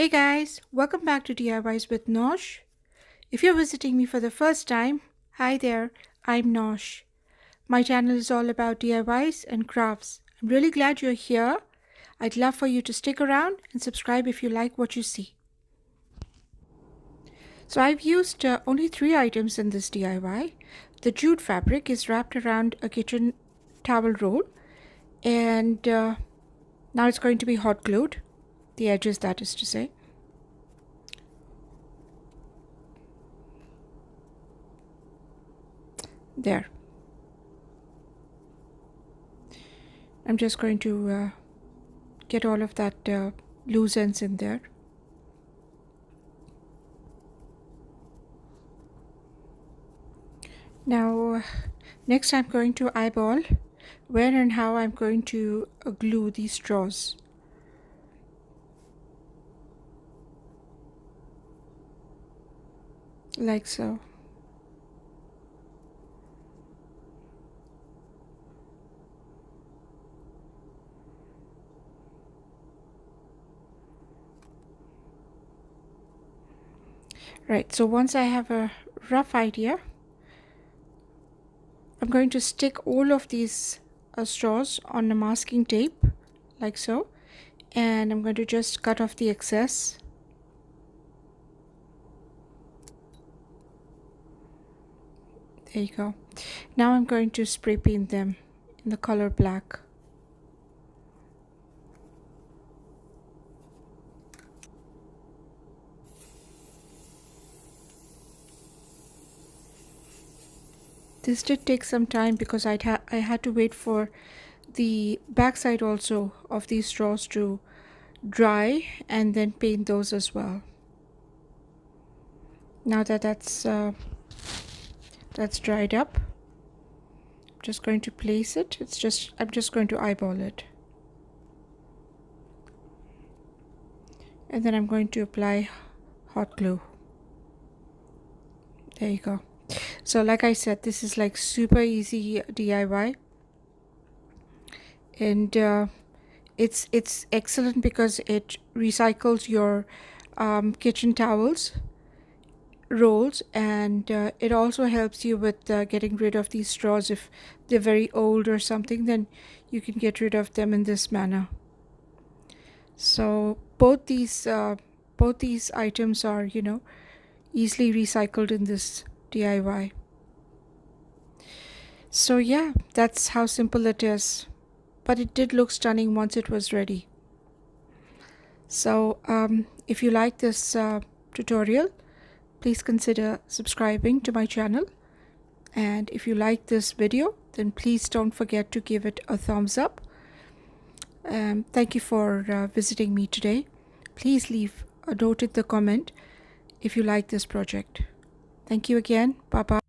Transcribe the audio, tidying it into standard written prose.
Hey guys, welcome back to DIYs with Nosh. If you're visiting me for the first time, hi there, I'm Nosh. My channel is all about DIYs and crafts. I'm really glad you're here. I'd love for you to stick around and subscribe if you like what you see. So I've used only 3 items in this DIY. The jute fabric is wrapped around a kitchen towel roll, and now it's going to be hot glued, the edges that is to say. There. I'm just going to get all of that loose ends in there. Now, next I'm going to eyeball where and how I'm going to glue these straws. Like so. Right, so once I have a rough idea, I'm going to stick all of these straws on a masking tape, like so, and I'm going to just cut off the excess. There you go. Now I'm going to spray paint them in the color black. This did take some time because I had to wait for the backside also of these straws to dry and then paint those as well. Now that that's dried up, I'm just going to place it. I'm just going to eyeball it, and then I'm going to apply hot glue. There you go. So like I said, this is like super easy DIY, and it's excellent because it recycles your kitchen towels rolls, and it also helps you with getting rid of these straws. If they're very old or something, then you can get rid of them in this manner. So both these items are easily recycled in this DIY. So yeah, that's how simple it is, but it did look stunning once it was ready. So if you like this tutorial, please consider subscribing to my channel, and if you like this video, then please don't forget to give it a thumbs up. Thank you for visiting me today. Please leave a note in the comment if you like this project. Thank you again. Bye bye.